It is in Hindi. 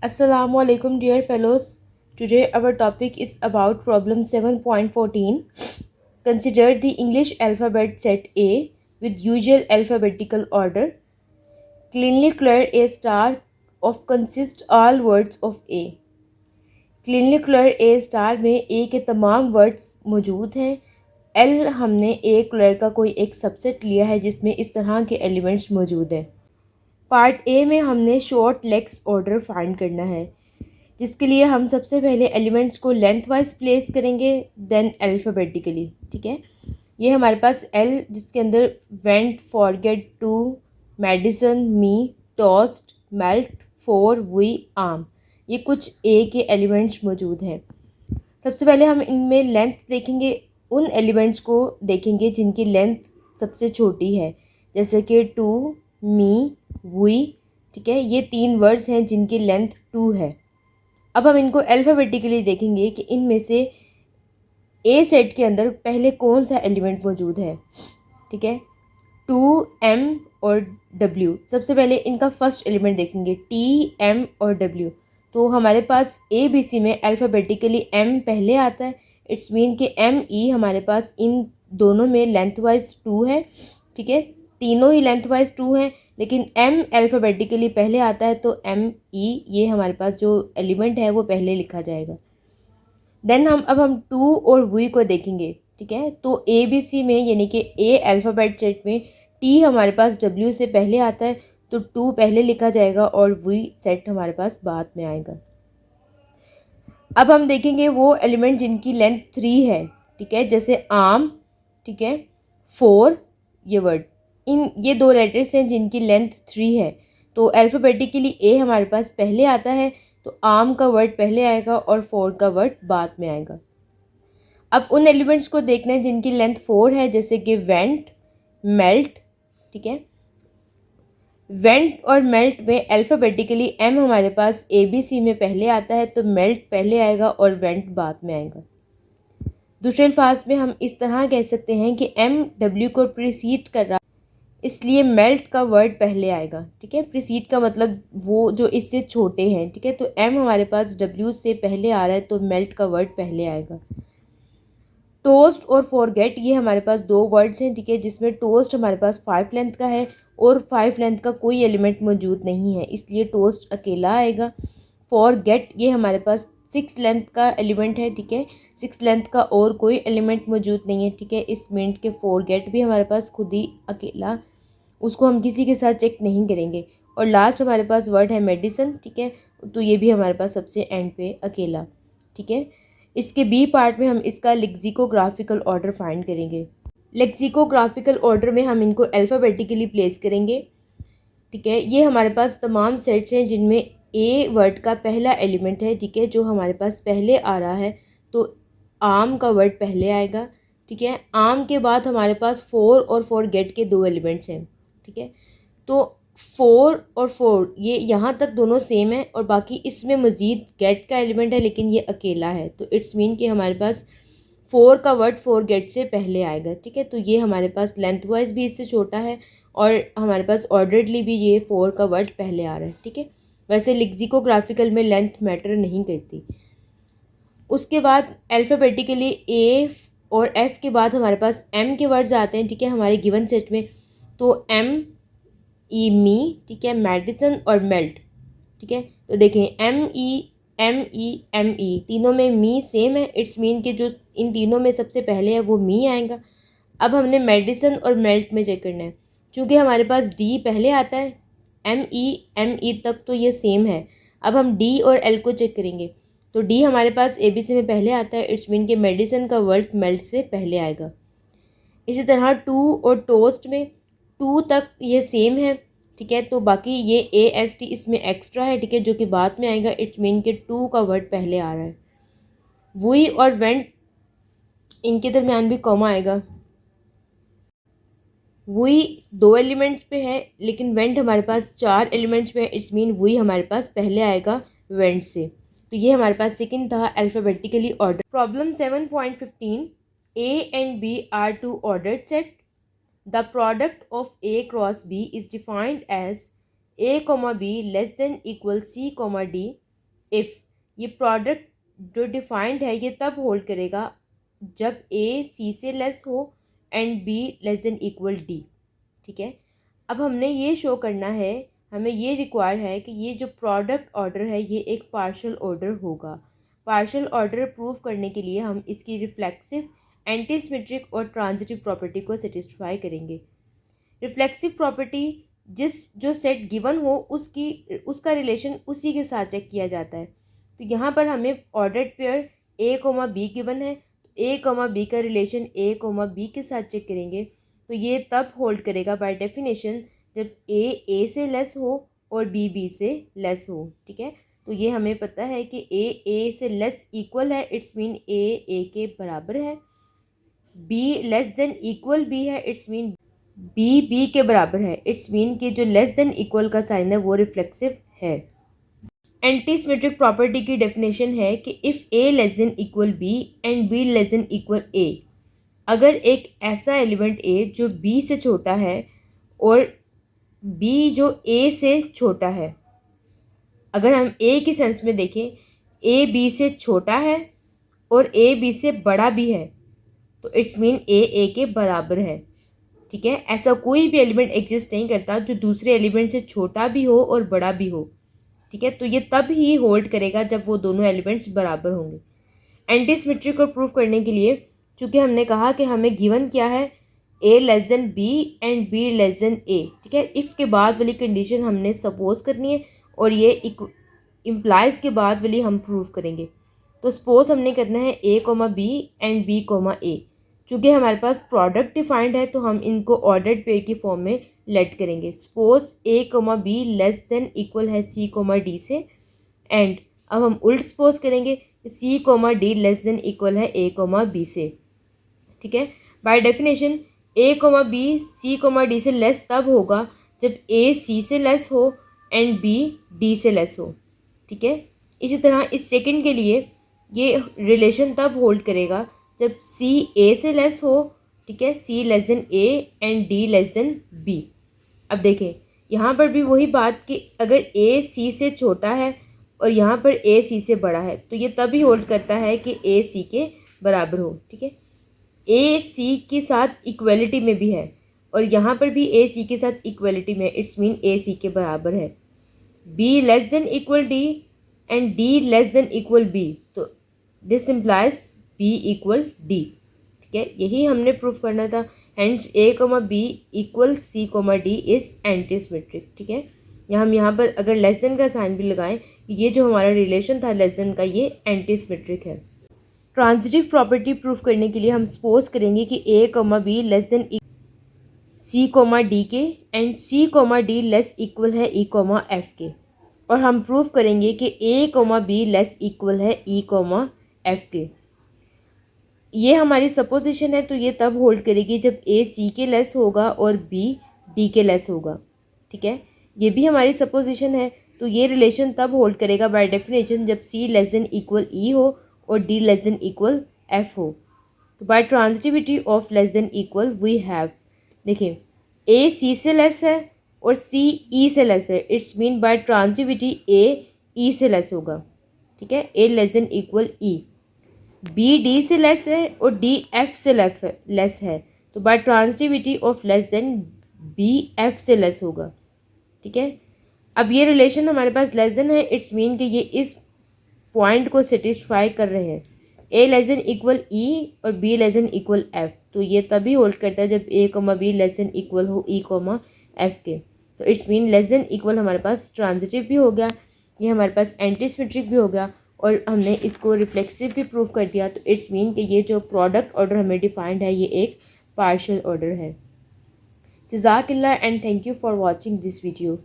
Assalamu alaikum, dear fellows. Today our topic is about problem 7.14. Consider the English alphabet set A with usual alphabetical order. Cleanly clear A star of consists all words of A. Cleanly clear A star में ए के तमाम वर्ड्स मौजूद हैं। एल हमने ए क्लियर का कोई एक सबसेट लिया है जिसमें इस तरह के एलिमेंट्स मौजूद हैं। पार्ट ए में हमने शॉर्ट लेग्स ऑर्डर फाइंड करना है, जिसके लिए हम सबसे पहले एलिमेंट्स को लेंथ वाइज प्लेस करेंगे, देन अल्फ़ाबेटिकली। ठीक है, ये हमारे पास एल जिसके अंदर went, forget, to, medicine, me, toast, melt, for, we, am, ये कुछ ए के एलिमेंट्स मौजूद हैं। सबसे पहले हम इनमें लेंथ देखेंगे, उन एलिमेंट्स को देखेंगे जिनकी लेंथ सबसे छोटी है, जैसे कि टू, मी, वी। ठीक है, ये तीन वर्ड्स हैं जिनकी लेंथ टू है। अब हम इनको अल्फ़ाबेटिकली देखेंगे कि इनमें से ए सेट के अंदर पहले कौन सा एलिमेंट मौजूद है। ठीक है, टू, एम और डब्ल्यू। सबसे पहले इनका फर्स्ट एलिमेंट देखेंगे, टी, एम और डब्ल्यू। तो हमारे पास ए बी सी में अल्फ़ाबेटिकली एम पहले आता है। इट्स मीन कि एम ई हमारे पास इन दोनों में लेंथ वाइज टू है। ठीक है, तीनों ही लेंथ वाइज टू हैं, लेकिन एम अल्फ़ाबेटिकली पहले आता है, तो एम ई ये हमारे पास जो एलिमेंट है वो पहले लिखा जाएगा। देन हम टू और वी को देखेंगे। ठीक है, तो ए बी सी में यानी कि ए अल्फ़ाबेट सेट में टी हमारे पास डब्ल्यू से पहले आता है, तो टू पहले लिखा जाएगा और वी सेट हमारे पास बाद में आएगा। अब हम देखेंगे वो एलिमेंट जिनकी लेंथ थ्री है। ठीक है, जैसे आम, ठीक है, फोर, ये वर्ड, इन ये दो लेटर्स हैं जिनकी लेंथ थ्री है। तो अल्फ़ाबेटिकली ए हमारे पास पहले आता है, तो आम का वर्ड पहले आएगा और फोर का वर्ड बाद में आएगा। अब उन एलिमेंट्स को देखना है जिनकी लेंथ फोर है, जैसे कि वेंट, मेल्ट। ठीक है, वेंट और मेल्ट में अल्फ़ाबेटिकली एम हमारे पास ए बी सी में पहले आता है, तो मेल्ट पहले आएगा और वेंट बाद में आएगा। दूसरे अल्फाज में हम इस तरह कह सकते हैं कि एम डब्ल्यू को प्रीसीड कर रहा, इसलिए मेल्ट का वर्ड पहले आएगा। ठीक है, प्रीसीड का मतलब वो जो इससे छोटे हैं। ठीक है, तो एम हमारे पास डब्ल्यू से पहले आ रहा है, तो मेल्ट का वर्ड पहले आएगा। टोस्ट और फॉरगेट ये हमारे पास दो वर्ड्स हैं। ठीक है, जिसमें टोस्ट हमारे पास 5 लेंथ का है और 5 लेंथ का कोई एलिमेंट मौजूद नहीं है, इसलिए टोस्ट अकेला आएगा। फॉरगेट ये हमारे पास 6 लेंथ का एलिमेंट है। ठीक है, 6 लेंथ का और कोई एलिमेंट मौजूद नहीं है। ठीक है, इस मिनट के फॉरगेट भी हमारे पास खुद ही अकेला, उसको हम किसी के साथ चेक नहीं करेंगे। और लास्ट हमारे पास वर्ड है मेडिसन। ठीक है, तो ये भी हमारे पास सबसे एंड पे अकेला। ठीक है, इसके बी पार्ट में हम इसका लेक्सिकोग्राफिकल ऑर्डर फाइंड करेंगे। लेक्सिकोग्राफिकल ऑर्डर में हम इनको अल्फ़ाबेटिकली प्लेस करेंगे। ठीक है, ये हमारे पास तमाम सेट्स हैं जिनमें ए वर्ड का पहला एलिमेंट है। ठीक है, जो हमारे पास पहले आ रहा है, तो आम का वर्ड पहले आएगा। ठीक है, आम के बाद हमारे पास फोर और फॉरगेट के दो एलिमेंट्स हैं। ठीक है, तो फोर और फोर ये यहाँ तक दोनों सेम है, और बाकी इसमें मज़ीद गेट का एलिमेंट है, लेकिन ये अकेला है, तो इट्स मीन कि हमारे पास फोर का वर्ड फॉरगेट से पहले आएगा। ठीक है, तो ये हमारे पास लेंथ वाइज भी इससे छोटा है और हमारे पास ऑर्डरली भी ये फोर का वर्ड पहले आ रहा है। ठीक है, वैसे लेक्सिकोग्राफिकल में लेंथ मैटर नहीं करती। उसके बाद अल्फ़ाबेटिकली ए और एफ़ के बाद हमारे पास एम के वर्ड्स आते हैं। ठीक है, हमारे गिवन सेट में, तो एम ई, मी, ठीक है, मेडिसन और मेल्ट। ठीक है, तो देखें M E, M E, M E, तीनों में मी सेम है। इट्स मीन कि जो इन तीनों में सबसे पहले है वो मी आएगा। अब हमने मेडिसन और मेल्ट में चेक करना है, क्योंकि हमारे पास डी पहले आता है, एम ई तक तो ये सेम है। अब हम डी और एल को चेक करेंगे, तो डी हमारे पास ए बी सी में पहले आता है। इट्स मीन कि मेडिसन का वर्ड मेल्ट से पहले आएगा। इसी तरह टू और टोस्ट में टू तक ये सेम है। ठीक है, तो बाकी ये ए एस टी इसमें एक्स्ट्रा है। ठीक है, जो कि बाद में आएगा। इट्स मीन कि टू का वर्ड पहले आ रहा है। वुई और वेंट इनके दरमियान भी कॉमा आएगा। वुई दो एलिमेंट्स पे है, लेकिन वेंट हमारे पास 4 एलिमेंट्स पे है। इट्स मीन वुई हमारे पास पहले आएगा वेंट से। तो ये हमारे पास सेकंड था alphabetically order. Problem 7.15, A and B are two ordered set. The product of A cross B is defined as A, B less than equal C, D if, ये प्रोडक्ट जो डिफाइंड है ये तब होल्ड करेगा जब ए सी से लेस हो and B less than equal D. ठीक है, अब हमने ये शो करना है, हमें ये रिक्वायर है कि ये जो प्रोडक्ट ऑर्डर है ये एक पार्शियल ऑर्डर होगा। पार्शियल ऑर्डर प्रूव करने के लिए हम इसकी रिफ्लेक्सिव, एंटीसिमेट्रिक और ट्रांजिटिव प्रॉपर्टी को सेटिस्फाई करेंगे। रिफ्लेक्सिव प्रॉपर्टी जो सेट गिवन हो उसका रिलेशन उसी के साथ चेक किया जाता है। तो यहाँ पर हमें ordered pair A comma B given है, ए कोमा बी का रिलेशन ए कोमा बी के साथ चेक करेंगे। तो ये तब होल्ड करेगा बाय डेफिनेशन जब ए से लेस हो और बी से लेस हो। ठीक है, तो ये हमें पता है कि ए से लेस इक्वल है, इट्स मीन ए के बराबर है। B less than equal B है, इट्स मीन बी के बराबर है, इट्स मीन कि जो लेस देन इक्वल का साइन है वो रिफ्लेक्सिव है। एंटीसिमेट्रिक प्रॉपर्टी की डेफिनेशन है कि if A less than equal B and B less than equal A, अगर एक ऐसा एलिमेंट ए जो बी से छोटा है और बी जो ए से छोटा है, अगर हम ए के सेंस में देखें, ए बी से छोटा है और ए बी से बड़ा भी है, तो इट्स मीन ए के बराबर है। ठीक है, ऐसा कोई भी एलिमेंट एग्जिस्ट नहीं करता जो दूसरे एलिमेंट से छोटा भी हो और बड़ा भी हो। ठीक है, तो ये तब ही होल्ड करेगा जब वो दोनों एलिमेंट्स बराबर होंगे। एंटीसिमेट्री को प्रूव करने के लिए चूँकि हमने कहा कि हमें गिवन क्या है, A less than B and B less than A. ठीक है, इफ़ के बाद वाली कंडीशन हमने सपोज करनी है और ये इम्प्लाइज के बाद वाली हम प्रूव करेंगे। तो सपोज हमने करना है A comma B and B comma A. चूँकि हमारे पास प्रोडक्ट डिफाइंड है तो हम इनको ऑर्डर्ड पेयर की फॉर्म में लेट करेंगे। Suppose A comma B less than equal है सी कोमा डी से, एंड अब हम उल्ट सपोज करेंगे C comma D less than equal है ए कोमा बी से। ठीक है, by definition A comma B C comma D से लेस तब होगा जब ए सी से लेस हो एंड बी डी से लेस हो। ठीक है, इसी तरह इस सेकंड के लिए ये रिलेशन तब होल्ड करेगा जब सी ए से लेस हो। ठीक है, C less than A and D less than B. अब देखें यहाँ पर भी वही बात कि अगर ए सी से छोटा है और यहाँ पर ए सी से बड़ा है तो ये तभी होल्ड करता है कि ए सी के बराबर हो। ठीक है, ए सी के साथ इक्वलिटी में भी है और यहाँ पर भी ए सी के साथ इक्वलिटी में, इट्स मीन ए सी के बराबर है। B less than equal D and D less than equal B, तो this implies B equal D. ठीक है, यही हमने प्रूफ करना था। Hence A comma B equal C comma D is antisymmetric. ठीक है, हम यहाँ पर अगर लेस देन का साइन भी लगाएं, ये जो हमारा रिलेशन था लेस देन का ये एंटीसिमेट्रिक है। ट्रांजिटिव प्रॉपर्टी प्रूफ करने के लिए हम सपोज करेंगे कि A comma B less than C comma D के and C comma D less equal है ई कोमा एफ के, और हम प्रूफ करेंगे कि A comma B less equal है ई कोमा एफ के। ये हमारी सपोजिशन है, तो ये तब होल्ड करेगी जब ए सी के लेस होगा और बी डी के लेस होगा। ठीक है, ये भी हमारी सपोजिशन है, तो ये रिलेशन तब होल्ड करेगा बाय डेफिनेशन जब C less than equal E हो और D less than equal F हो। तो by transitivity of less than equal we have, देखिए ए सी से लेस है और सी ई से लेस है, it's mean by transitivity A E से लेस होगा। ठीक है, A less than equal E. B D से लेस है और डी एफ से लेस है, तो by transitivity of less than B F से लेस होगा। ठीक है, अब ये रिलेशन हमारे पास लेस देन है, इट्स मीन कि ये इस पॉइंट को सेटिस्फाई कर रहे हैं। A less than equal E और B less than equal F, तो ये तभी होल्ड करता है जब A comma B less than equal हो ई कोमा एफ के। तो it's mean less than equal हमारे पास ट्रांजिटिव भी हो गया, ये हमारे पास एंटीसिमेट्रिक भी हो गया, और हमने इसको रिफ्लेक्सिव भी प्रूव कर दिया। तो इट्स मीन कि ये जो प्रोडक्ट ऑर्डर हमें डिफाइंड है ये एक पार्शियल ऑर्डर है। जज़ाकल्लाह and thank you for watching this video.